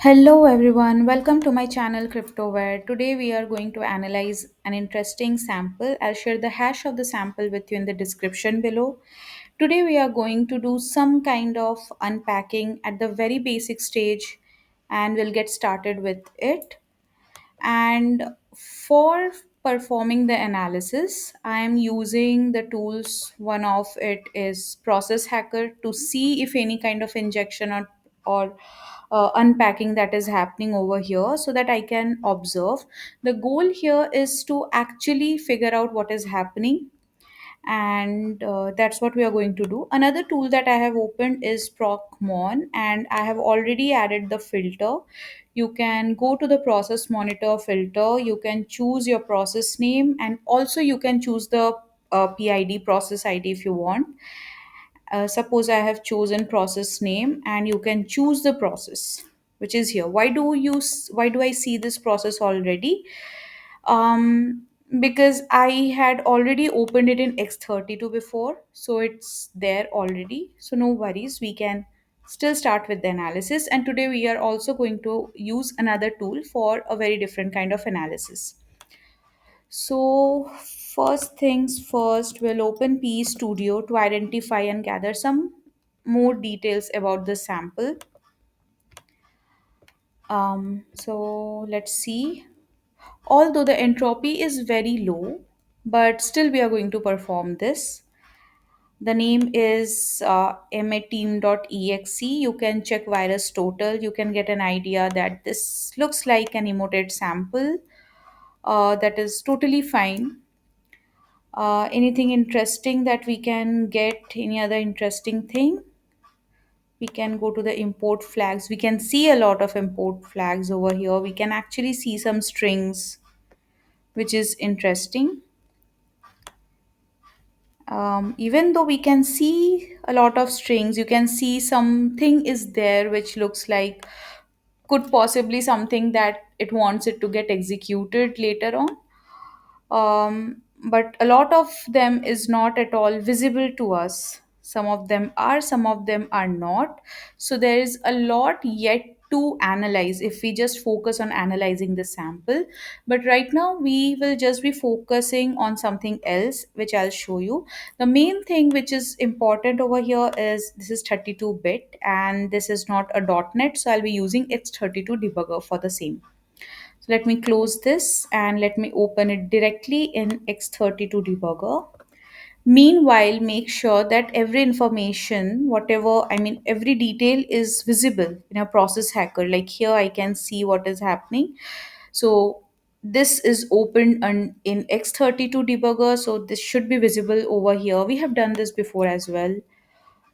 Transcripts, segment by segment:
Hello everyone, welcome to my channel Cryptoware. Today we are going to analyze an interesting sample. I'll share the hash of the sample with you in the description below. Today we are going to do some kind of unpacking at the very basic stage and we'll get started with it. And for performing the analysis, I am using the tools. One of it is Process Hacker to see if any kind of injection or unpacking that is happening over here so that I can observe. The goal here is to actually figure out what is happening, and that's what we are going to do. Another tool that I have opened is procmon, and I have already added the filter. You can go to the process monitor filter, you can choose your process name, and also you can choose the PID process ID if you want. Suppose I have chosen process name, and you can choose the process which is here. Why do I see this process already? Because I had already opened it in X32 before, so it's there already. So no worries, we can still start with the analysis. And today we are also going to use another tool for a very different kind of analysis. So first things first, we'll open PE Studio to identify and gather some more details about the sample. So let's see. Although the entropy is very low, but still we are going to perform this. The name is emeteam.exe. You can check virus total. You can get an idea that this looks like an Emotet sample. That is totally fine. Anything interesting that we can get? Any other interesting thing? We can go to the import flags. We can see a lot of import flags over here. We can actually see some strings, which is interesting. Even though we can see a lot of strings, you can see something is there which looks like could possibly something that it wants it to get executed later on. But a lot of them is not at all visible to us. Some of them are, some of them are not. So there is a lot yet to analyze if we just focus on analyzing the sample. But right now we will just be focusing on something else, which I'll show you. The main thing which is important over here is this is 32-bit and this is not a .NET, so I'll be using X32 debugger for the same. So let me close this and let me open it directly in X32 debugger. Meanwhile, make sure that every information, every detail is visible in a process hacker. Like here, I can see what is happening. So this is opened in X32 debugger. So this should be visible over here. We have done this before as well.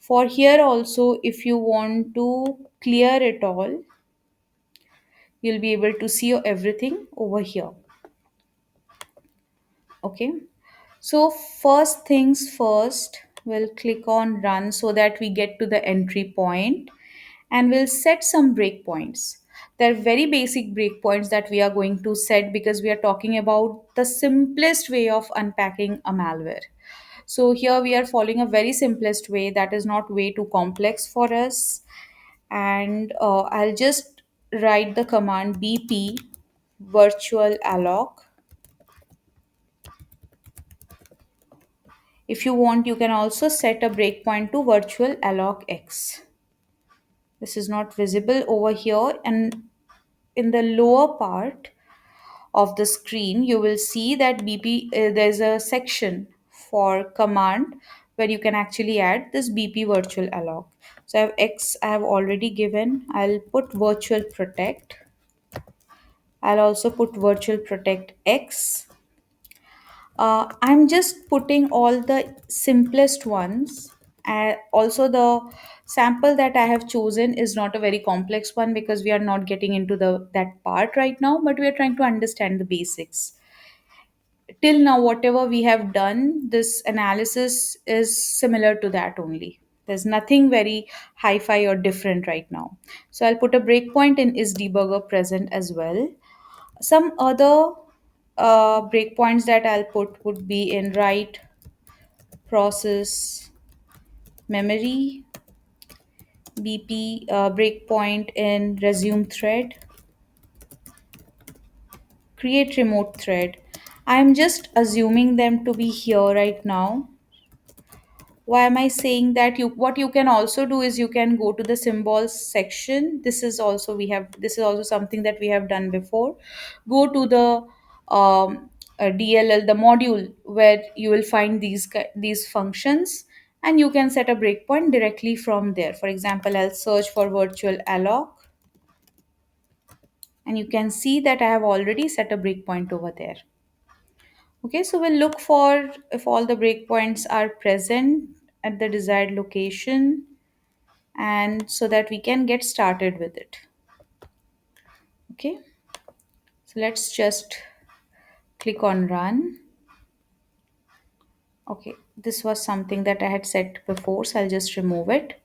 For here also, if you want to clear it all, you'll be able to see everything over here. Okay. So first things first, we'll click on run so that we get to the entry point, and we'll set some breakpoints. They're very basic breakpoints that we are going to set because we are talking about the simplest way of unpacking a malware. So here we are following a very simplest way that is not way too complex for us. And I'll just write the command bp virtual alloc. If you want, you can also set a breakpoint to virtual alloc x. This is not visible over here, and in the lower part of the screen, you will see that there's a section for command where you can actually add this BP virtual alloc. So I have X, I have already given. I'll put virtual protect. I'll also put virtual protect X. I'm just putting all the simplest ones. Also, the sample that I have chosen is not a very complex one because we are not getting into the that part right now, but we are trying to understand the basics. Till now, whatever we have done, this analysis is similar to that only. There's nothing very hi-fi or different right now. So I'll put a breakpoint in is debugger present as well. Some other breakpoints that I'll put would be in write process memory, BP breakpoint in resume thread, create remote thread. I'm just assuming them to be here right now. Why am I saying that? You, what you can also do is you can go to the symbols section. This is also something that we have done before. Go to the DLL, the module where you will find these functions, and you can set a breakpoint directly from there. For example, I'll search for virtual alloc, and you can see that I have already set a breakpoint over there. Okay, so we'll look for if all the breakpoints are present at the desired location, and so that we can get started with it. Okay, so let's just click on run. Okay, this was something that I had set before, so I'll just remove it.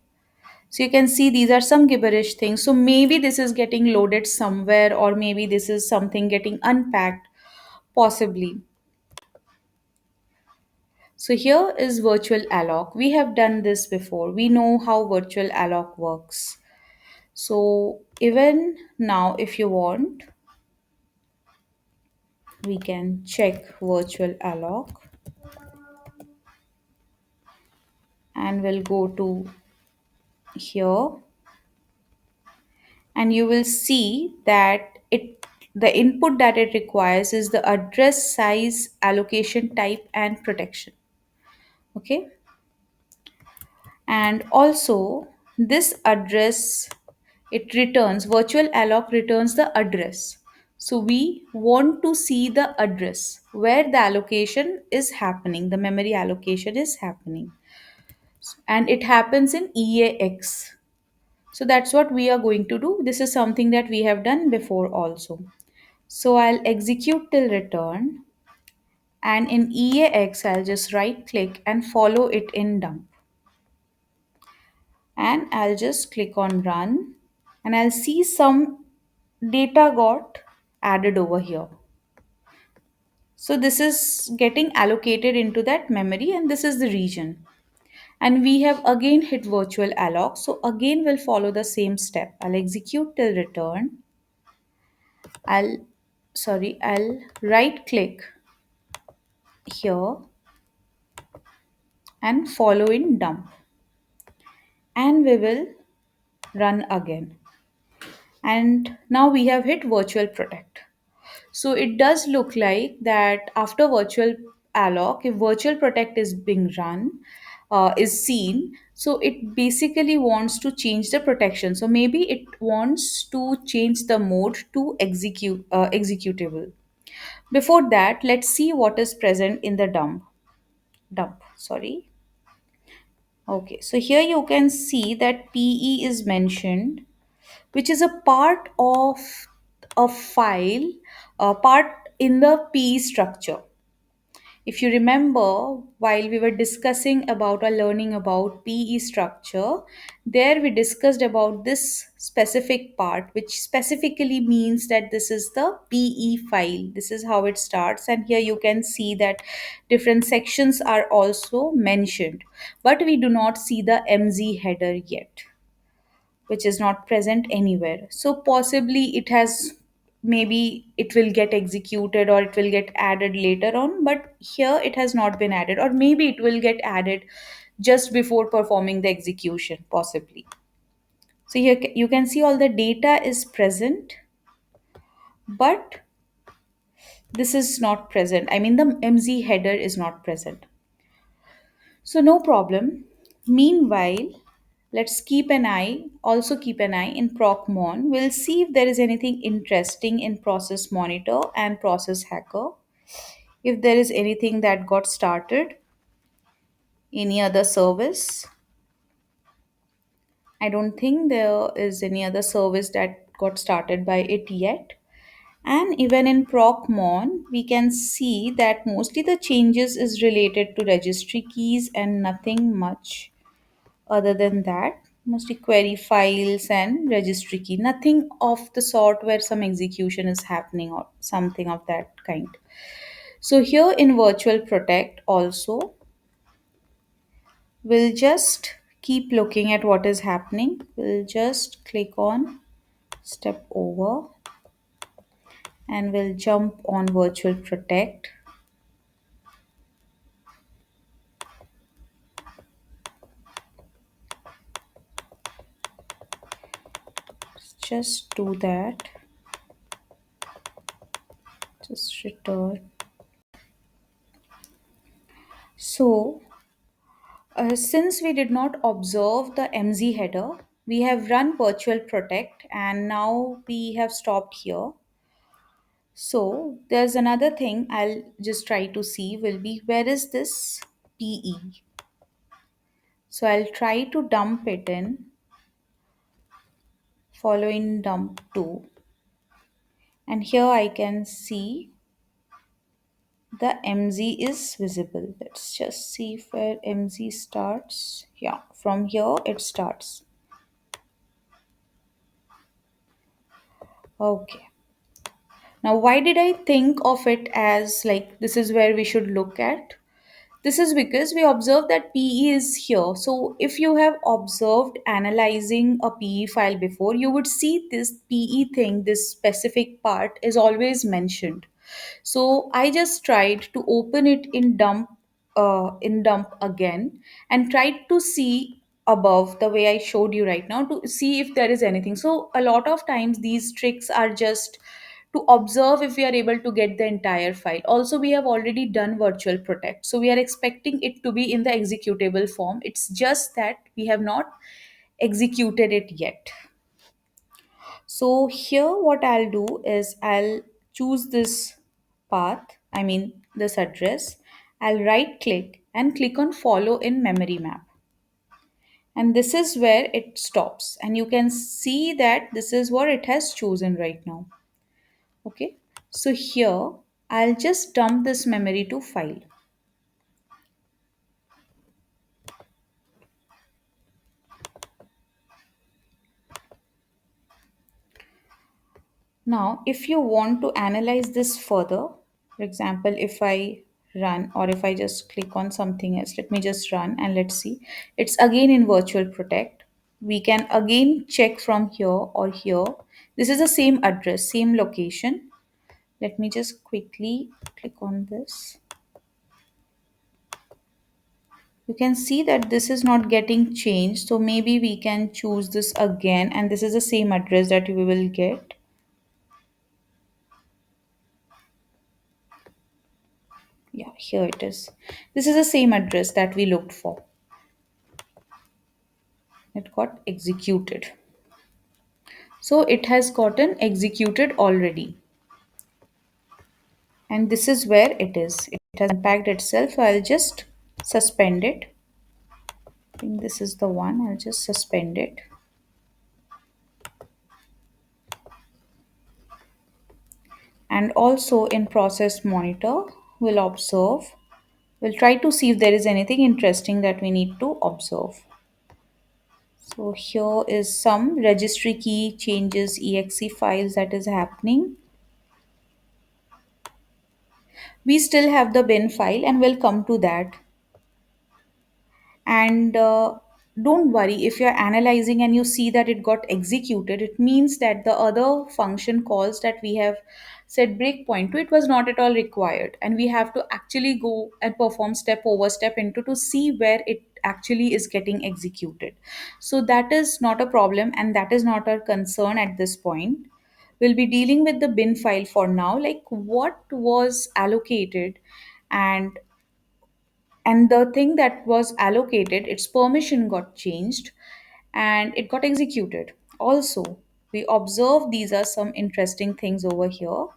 So you can see these are some gibberish things. So maybe this is getting loaded somewhere, or maybe this is something getting unpacked, possibly. So here is virtual alloc. We have done this before. We know how virtual alloc works. So even now, if you want, we can check virtual alloc, and we'll go to here, and you will see that the input that it requires is the address, size, allocation type, and protection. Okay, and also this address, it returns, virtual alloc returns the address. So we want to see the address where the allocation is happening, the memory allocation is happening, and it happens in EAX. So that's what we are going to do. This is something that we have done before also. So I'll execute till return, and in EAX I'll just right click and follow it in dump, and I'll just click on run, and I'll see some data got added over here. So this is getting allocated into that memory, and this is the region. And we have again hit virtual alloc. So again we'll follow the same step. I'll execute till return. I'll right click here and follow in dump. And we will run again. And now we have hit virtual protect. So it does look like that after virtual alloc, if virtual protect is being run, is seen, so it basically wants to change the protection. So maybe it wants to change the mode to executable. Before that, let's see what is present in the dump. Okay, so here you can see that PE is mentioned, which is a part of a file, a part in the PE structure. If you remember, while we were discussing about or learning about PE structure, there we discussed about this specific part, which specifically means that this is the PE file. This is how it starts, and here you can see that different sections are also mentioned, but we do not see the MZ header yet, which is not present anywhere. So possibly it has, maybe it will get executed or it will get added later on, but here it has not been added, or maybe it will get added just before performing the execution, possibly. So here you can see all the data is present, but this is not present. I mean, the MZ header is not present. So no problem. Meanwhile, let's keep an eye in procmon. We'll see if there is anything interesting in process monitor and process hacker. If there is anything that got started, any other service. I don't think there is any other service that got started by it yet. And even in procmon, we can see that mostly the changes is related to registry keys and nothing much other than that. Mostly query files and registry key, nothing of the sort where some execution is happening or something of that kind. So here in virtual protect also, we'll just keep looking at what is happening. We'll just click on step over and we'll jump on virtual protect. Just do that. Just return. So, since we did not observe the MZ header, we have run virtual protect and now we have stopped here. So there's another thing I'll just try to see will be where is this PE? So I'll try to dump it in following dump 2 and here I can see the MZ is visible. Let's just see where MZ starts. Yeah, from here it starts. Okay. Now, why did I think of it as like this is where we should look at? This is because we observe that PE is here. So, if you have observed analyzing a PE file before, you would see this PE thing, this specific part is always mentioned. So I just tried to open it in dump again and tried to see above the way I showed you right now to see if there is anything. So a lot of times these tricks are just to observe if we are able to get the entire file. Also, we have already done virtual protect. So we are expecting it to be in the executable form. It's just that we have not executed it yet. So here what I'll do is I'll choose this path, I mean this address. I'll right click and click on follow in memory map. And this is where it stops. And you can see that this is what it has chosen right now. Okay. So here I'll just dump this memory to file. Now, if you want to analyze this further, for example, if I run or if I just click on something else, let me just run and let's see. It's again in virtual protect. We can again check from here or here. This is the same address, same location. Let me just quickly click on this. You can see that this is not getting changed. So maybe we can choose this again and this is the same address that we will get. Yeah, here it is. This is the same address that we looked for. It got executed. So it has gotten executed already. And this is where it is. It has unpacked itself. So I'll just suspend it. I think this is the one. I'll just suspend it. And also in process monitor, we'll observe. We'll try to see if there is anything interesting that we need to observe. So here is some registry key changes exe files that is happening. We still have the bin file and we'll come to that. And don't worry if you're analyzing and you see that it got executed, it means that the other function calls that we have set breakpoint to, it was not at all required. And we have to actually go and perform step over step into to see where it actually is getting executed. So that is not a problem and that is not our concern at this point. We'll be dealing with the bin file for now, like what was allocated and the thing that was allocated, its permission got changed and it got executed. Also, we observe these are some interesting things over here.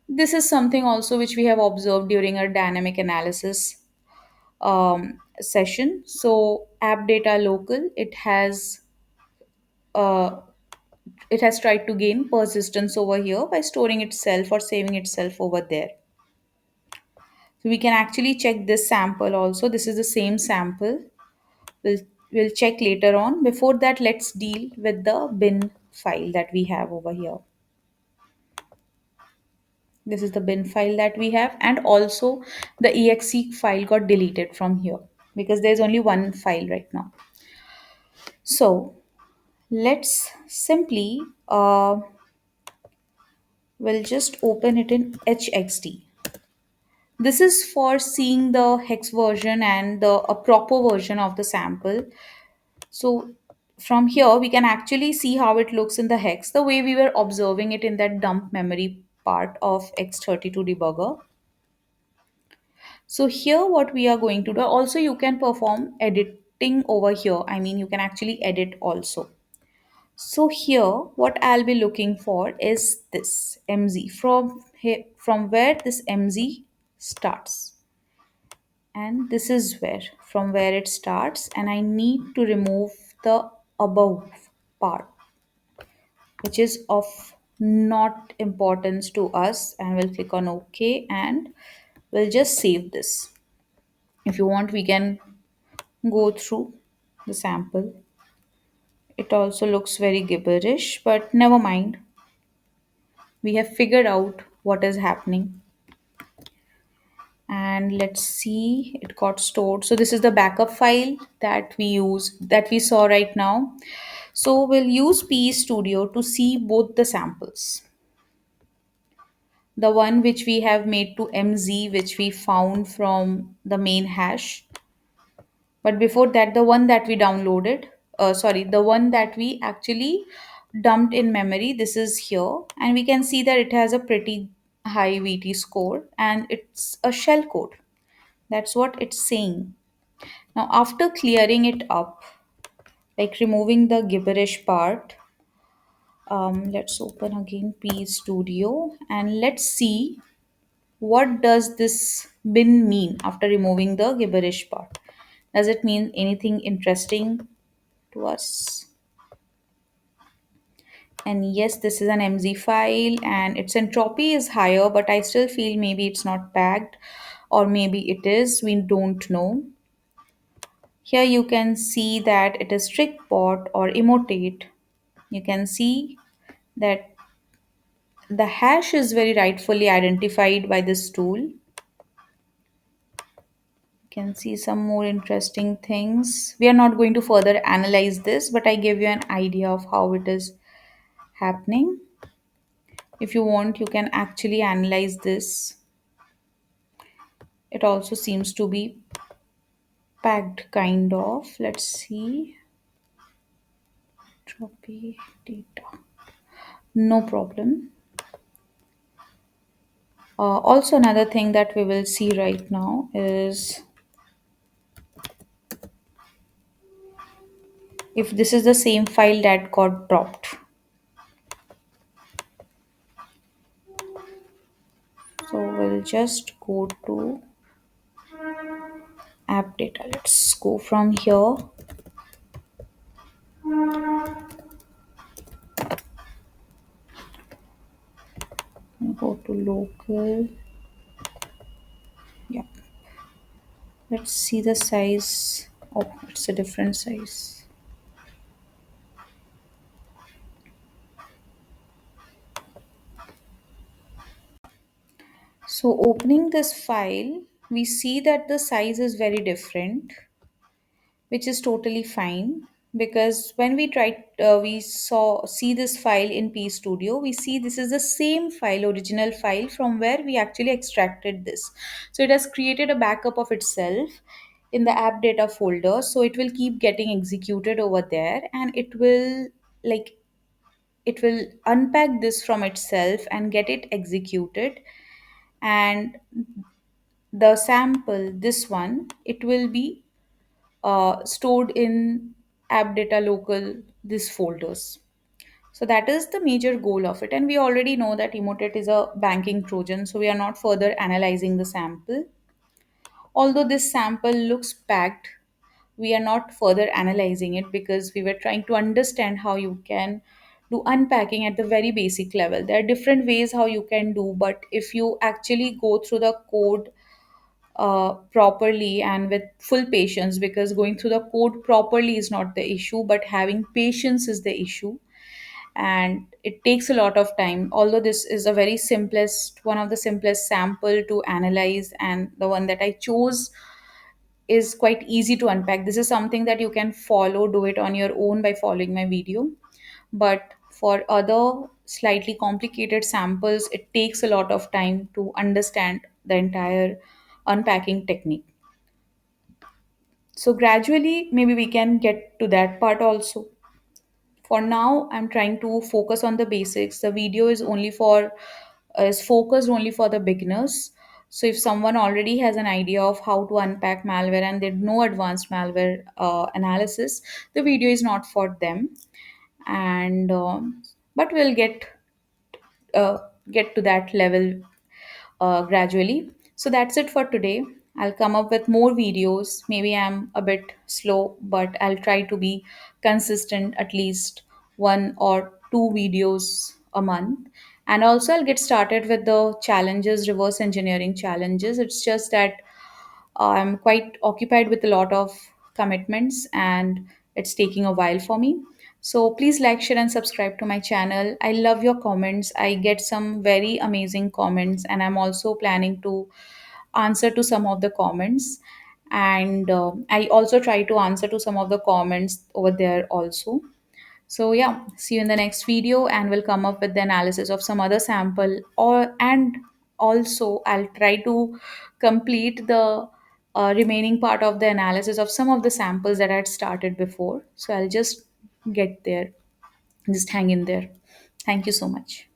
This is something also which we have observed during our dynamic analysis session. So app data local, uh, it has tried to gain persistence over here by storing itself or saving itself over there. So we can actually check this sample also. This is the same sample. We'll, we'll check later on. Before that, let's deal with the bin file that we have over here. This is the bin file that we have, and also the exe file got deleted from here because there's only one file right now. So let's simply we'll just open it in HXD. This is for seeing the hex version and the a proper version of the sample. So from here we can actually see how it looks in the hex the way we were observing it in that dump memory part of X32 debugger. So here what we are going to do, also you can perform editing over here. I mean you can actually edit also. So here what I'll be looking for is this MZ from here, from where this MZ starts. And this is where from where it starts, and I need to remove the above part which is of not importance to us, and we'll click on OK and we'll just save this. If you want we can go through the sample. It also looks very gibberish, but never mind, we have figured out what is happening. And let's see, it got stored. So this is the backup file that we saw right now. So we'll use P Studio to see both the samples, the one which we have made to MZ, which we found from the main hash. But before that, the one that we downloaded, the one that we actually dumped in memory, this is here. And we can see that it has a pretty high VT score and it's a shell code. That's what it's saying. Now, after clearing it up, like removing the gibberish part, let's open again P Studio and let's see what does this bin mean after removing the gibberish part. Does it mean anything interesting to us? And yes, this is an MZ file and its entropy is higher, but I still feel maybe it's not packed or maybe it is. We don't know. Here you can see that it is Trickbot or Emotet. You can see that the hash is very rightfully identified by this tool. You can see some more interesting things. We are not going to further analyze this, but I give you an idea of how it is happening. If you want, you can actually analyze this. It also seems to be packed kind of. Let's see. Copy data. No problem. Also, another thing that we will see right now is if this is the same file that got dropped. So we'll just go to app data. Let's go from here. Go to local. Yeah. Let's see the size. Oh, it's a different size. So opening this file, we see that the size is very different, which is totally fine because when we tried we saw see this file in P Studio, we see this is the same file, original file from where we actually extracted this. So it has created a backup of itself in the app data folder, so it will keep getting executed over there and like it will unpack this from itself and get it executed. And the sample, this one, it will be stored in app data local, these folders. So that is the major goal of it. And we already know that Emotet is a banking Trojan, so we are not further analyzing the sample. Although this sample looks packed, we are not further analyzing it because we were trying to understand how you can do unpacking at the very basic level. There are different ways how you can do, but if you actually go through the code properly and with full patience, because going through the code properly is not the issue, but having patience is the issue. And it takes a lot of time, although this is a very simplest one of the simplest sample to analyze and the one that I chose is quite easy to unpack. This is something that you can follow, do it on your own by following my video. But for other slightly complicated samples, it takes a lot of time to understand the entire unpacking technique. So gradually, maybe we can get to that part also. For now, I'm trying to focus on the basics. The video is focused only for the beginners. So if someone already has an idea of how to unpack malware and they know advanced malware analysis, the video is not for them. And but we'll uh, get to that level gradually. So that's it for today. I'll come up with more videos. Maybe I'm a bit slow, but I'll try to be consistent, at least one or two videos a month. And also, I'll get started with the challenges, reverse engineering challenges. It's just that I'm quite occupied with a lot of commitments and it's taking a while for me. So please like, share, and subscribe to my channel. I love your comments. I get some very amazing comments, and I'm also planning to answer to some of the comments. And I also try to answer to some of the comments over there also. So yeah, see you in the next video, and we'll come up with the analysis of some other sample, or and also I'll try to complete the remaining part of the analysis of some of the samples that I had started before. So I'll just get there. Just hang in there. Thank you so much.